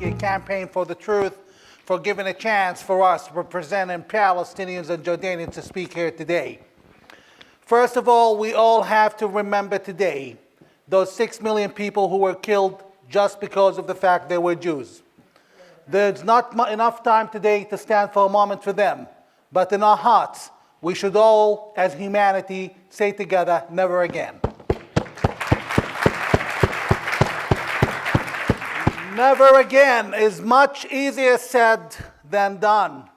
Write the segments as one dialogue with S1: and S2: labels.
S1: Campaign for the Truth for giving a chance for us representing Palestinians and Jordanians to speak here today. First of all, we all have to remember today those 6 million people who were killed just because of the fact they were Jews. There's not enough time today to stand for a moment for them, but in our hearts, we should all, as humanity, say together, never again. Never again is much easier said than done.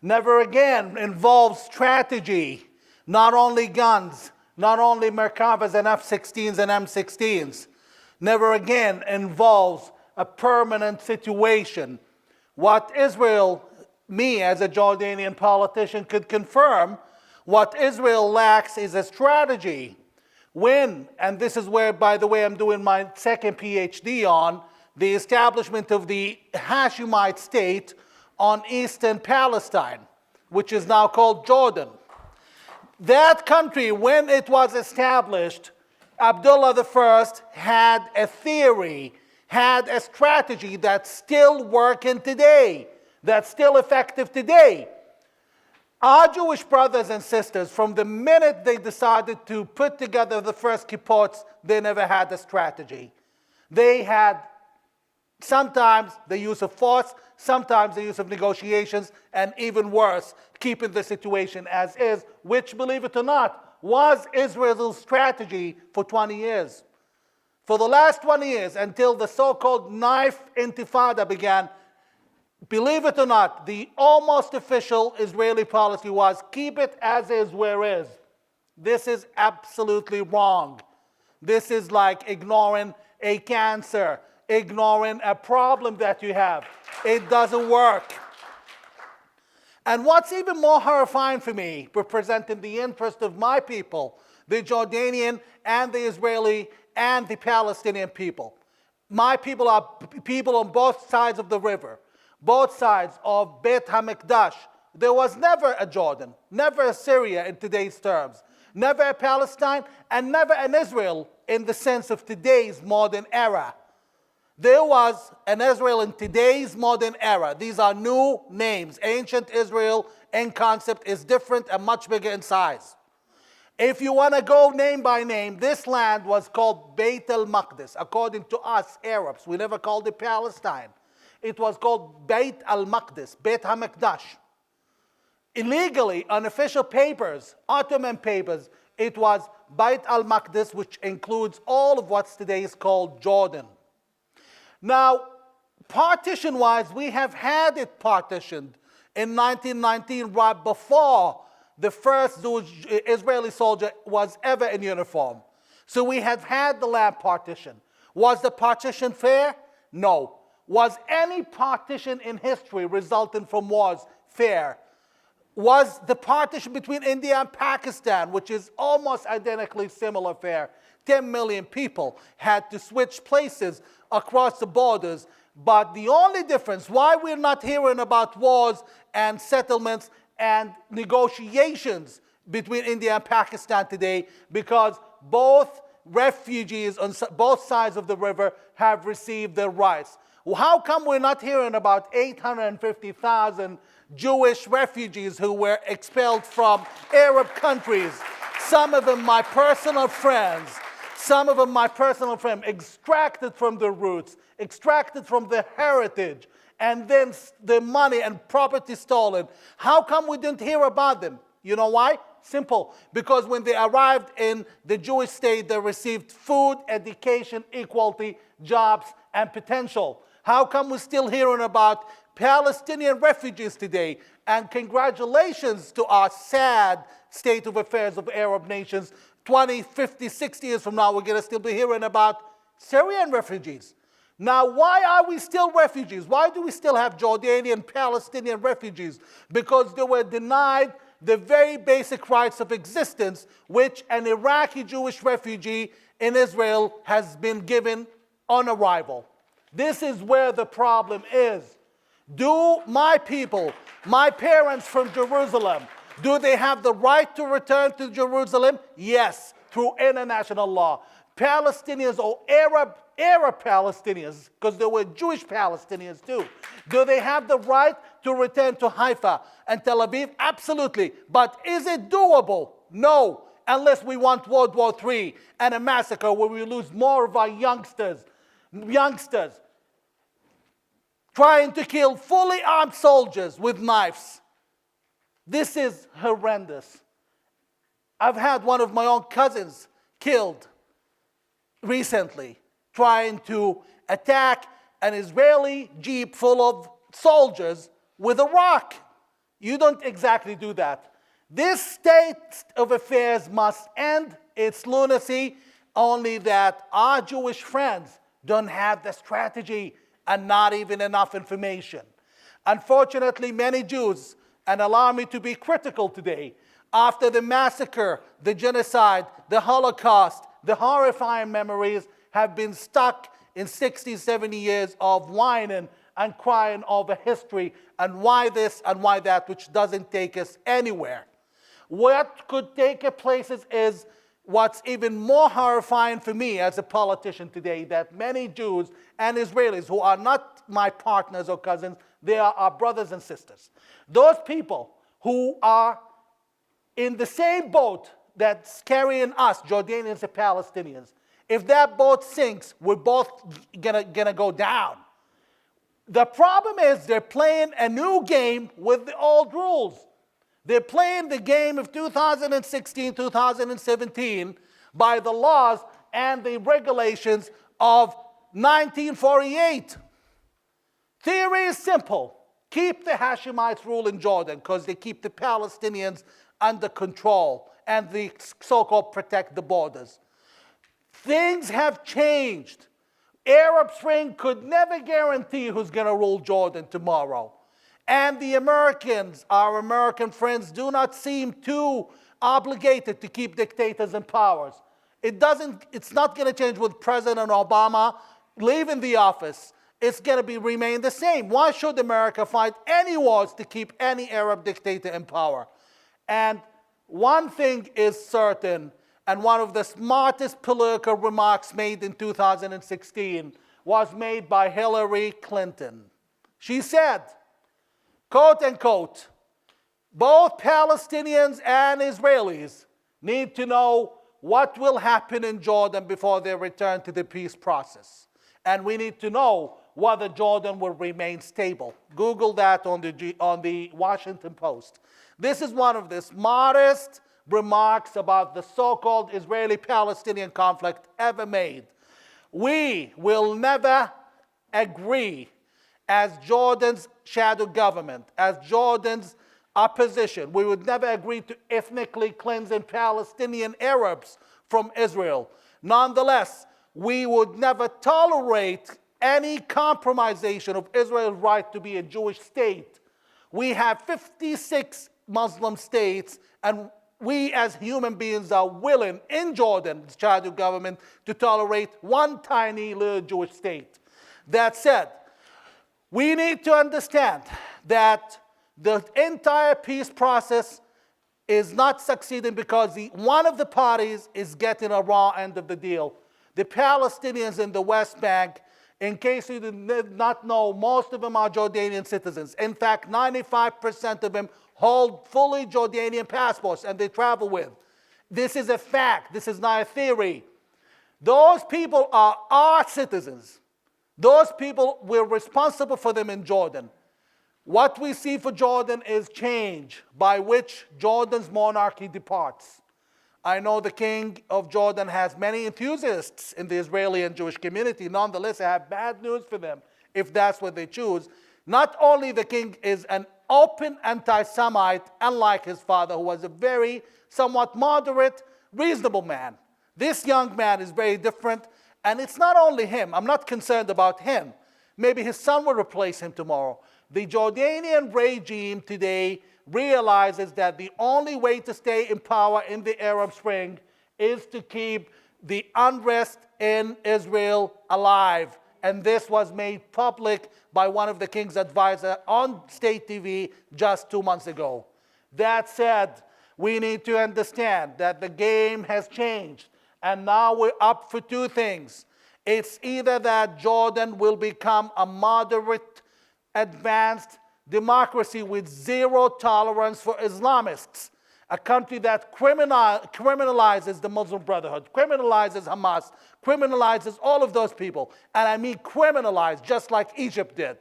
S1: Never again involves strategy, not only guns, not only Merkavas and F-16s and M16s. Never again involves a permanent situation. What Israel, me as a Jordanian politician, could confirm, what Israel lacks is a strategy. When, and this is where, by the way, I'm doing my second PhD on, the establishment of the Hashemite state on eastern Palestine, which is now called Jordan. That country, when it was established, Abdullah I had a theory, had a strategy that's still working today, that's still effective today. Our Jewish brothers and sisters, from the minute they decided to put together the first kibbutzim, they never had a strategy. They had sometimes the use of force, sometimes the use of negotiations, and even worse, keeping the situation as is, which, believe it or not, was Israel's strategy for 20 years. For the last 20 years, until the so-called knife intifada began, believe it or not, the almost official Israeli policy was keep it as is where is. This is absolutely wrong. This is like ignoring a cancer, ignoring a problem that you have. It doesn't work. And what's even more horrifying for me, representing the interest of my people, the Jordanian and the Israeli and the Palestinian people. My people are people on both sides of the river, both sides of Beit HaMikdash. There was never a Jordan, never a Syria in today's terms, never a Palestine, and never an Israel in the sense of today's modern era. There was an Israel in today's modern era. These are new names. Ancient Israel in concept is different and much bigger in size. If you want to go name by name, this land was called Beit al-Maqdis. According to us Arabs, we never called it Palestine. It was called Beit al-Maqdis, Beit HaMikdash. Illegally, on official papers, Ottoman papers, it was Beit al-Maqdis, which includes all of what's today is called Jordan. Now, partition-wise, we have had it partitioned in 1919, right before the first Israeli soldier was ever in uniform. So we have had the land partition. Was the partition fair? No. Was any partition in history resulting from wars fair? Was the partition between India and Pakistan, which is almost identically similar, fair? 10 million people had to switch places across the borders. But the only difference, why we're not hearing about wars and settlements and negotiations between India and Pakistan today, because both refugees on both sides of the river have received their rights. Well, how come we're not hearing about 850,000 Jewish refugees who were expelled from Arab countries? Some of them my personal friends, extracted from their roots, extracted from their heritage, and then the money and property stolen. How come we didn't hear about them? You know why? Simple. Because when they arrived in the Jewish state, they received food, education, equality, jobs, and potential. How come we're still hearing about Palestinian refugees today? And congratulations to our sad state of affairs of Arab nations. 20, 50, 60 years from now, we're going to still be hearing about Syrian refugees. Now, why are we still refugees? Why do we still have Jordanian, Palestinian refugees? Because they were denied the very basic rights of existence, which an Iraqi Jewish refugee in Israel has been given on arrival. This is where the problem is. Do my people, my parents from Jerusalem, do they have the right to return to Jerusalem? Yes, through international law. Palestinians or Arab Arab Palestinians, because there were Jewish Palestinians too, do they have the right to return to Haifa and Tel Aviv? Absolutely. But is it doable? No, unless we want World War III and a massacre where we lose more of our youngsters trying to kill fully armed soldiers with knives. This is horrendous. I've had one of my own cousins killed recently trying to attack an Israeli jeep full of soldiers with a rock. You don't exactly do that. This state of affairs must end its lunacy, only that our Jewish friends don't have the strategy and not even enough information. Unfortunately, many Jews, and allow me to be critical today, after the massacre, the genocide, the Holocaust, the horrifying memories have been stuck in 60, 70 years of whining and crying over history and why this and why that, which doesn't take us anywhere. What could take us places is what's even more horrifying for me as a politician today, that many Jews and Israelis who are not my partners or cousins, they are our brothers and sisters. Those people who are in the same boat that's carrying us, Jordanians and Palestinians, if that boat sinks, we're both gonna go down. The problem is they're playing a new game with the old rules. They're playing the game of 2016, 2017 by the laws and the regulations of 1948. Theory is simple. Keep the Hashemites rule in Jordan because they keep the Palestinians under control and they so-called protect the borders. Things have changed. Arab Spring could never guarantee who's going to rule Jordan tomorrow. And the Americans, our American friends, do not seem too obligated to keep dictators in power. It's not going to change with President Obama leaving the office. It's going to remain the same. Why should America fight any wars to keep any Arab dictator in power? And one thing is certain, and one of the smartest political remarks made in 2016 was made by Hillary Clinton. She said, quote unquote, both Palestinians and Israelis need to know what will happen in Jordan before they return to the peace process. And we need to know whether Jordan will remain stable. Google that on the Washington Post. This is one of the smartest remarks about the so-called Israeli-Palestinian conflict ever made. We will never agree as Jordan's shadow government, as Jordan's opposition. We would never agree to ethnically cleansing Palestinian Arabs from Israel. Nonetheless, we would never tolerate any compromisation of Israel's right to be a Jewish state. We have 56 Muslim states, and we as human beings are willing in Jordan's shadow government to tolerate one tiny little Jewish state. That said, we need to understand that the entire peace process is not succeeding because one of the parties is getting a raw end of the deal. The Palestinians in the West Bank, in case you did not know, most of them are Jordanian citizens. In fact, 95% of them hold fully Jordanian passports and they travel with. This is a fact. This is not a theory. Those people are our citizens. Those people, we're responsible for them in Jordan. What we see for Jordan is change by which Jordan's monarchy departs. I know the king of Jordan has many enthusiasts in the Israeli and Jewish community. Nonetheless, I have bad news for them if that's what they choose. Not only the king is an open anti-Semite, unlike his father, who was a very somewhat moderate, reasonable man. This young man is very different, and it's not only him. I'm not concerned about him. Maybe his son will replace him tomorrow. The Jordanian regime today realizes that the only way to stay in power in the Arab Spring is to keep the unrest in Israel alive. And this was made public by one of the king's advisors on state TV just 2 months ago. That said, we need to understand that the game has changed. And now we're up for two things. It's either that Jordan will become a moderate, advanced democracy with zero tolerance for Islamists, a country that criminalizes the Muslim Brotherhood, criminalizes Hamas, criminalizes all of those people. And I mean criminalize, just like Egypt did.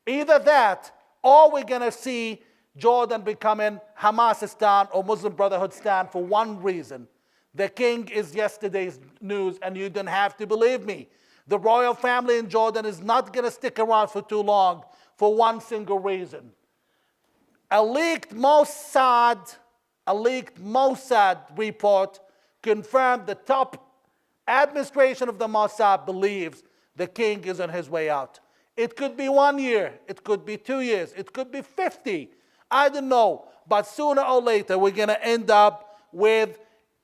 S1: Either that, or we're going to see Jordan becoming Hamasistan or Muslim Brotherhoodstan for one reason. The king is yesterday's news, and you don't have to believe me. The royal family in Jordan is not going to stick around for too long for one single reason. A leaked Mossad report confirmed the top administration of the Mossad believes the king is on his way out. It could be 1 year, it could be 2 years, it could be 50. I don't know, but sooner or later we're going to end up with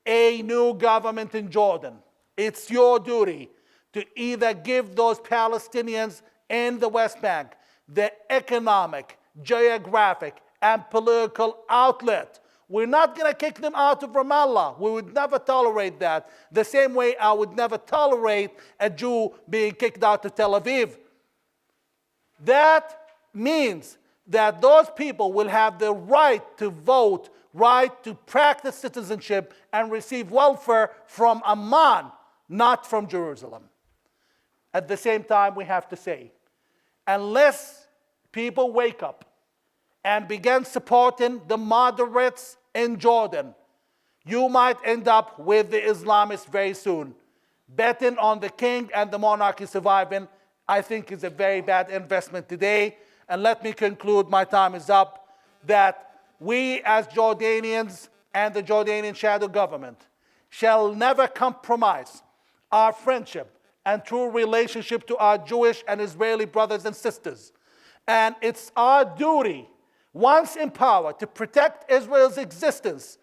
S1: a new government in Jordan. It's your duty to either give those Palestinians in the West Bank the economic, geographic, and political outlet. We're not going to kick them out of Ramallah. We would never tolerate that. The same way I would never tolerate a Jew being kicked out of Tel Aviv. That means that those people will have the right to vote, right to practice citizenship, and receive welfare from Amman, not from Jerusalem. At the same time, we have to say, unless people wake up and begin supporting the moderates in Jordan, you might end up with the Islamists very soon. Betting on the king and the monarchy surviving, I think, is a very bad investment today. And let me conclude, my time is up, that we as Jordanians and the Jordanian shadow government shall never compromise our friendship and true relationship to our Jewish and Israeli brothers and sisters. And it's our duty, once in power, to protect Israel's existence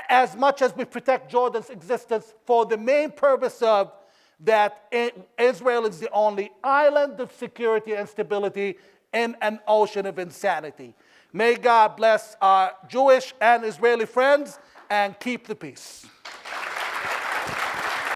S1: as much as we protect Jordan's existence, for the main purpose of that Israel is the only island of security and stability in an ocean of insanity. May God bless our Jewish and Israeli friends and keep the peace.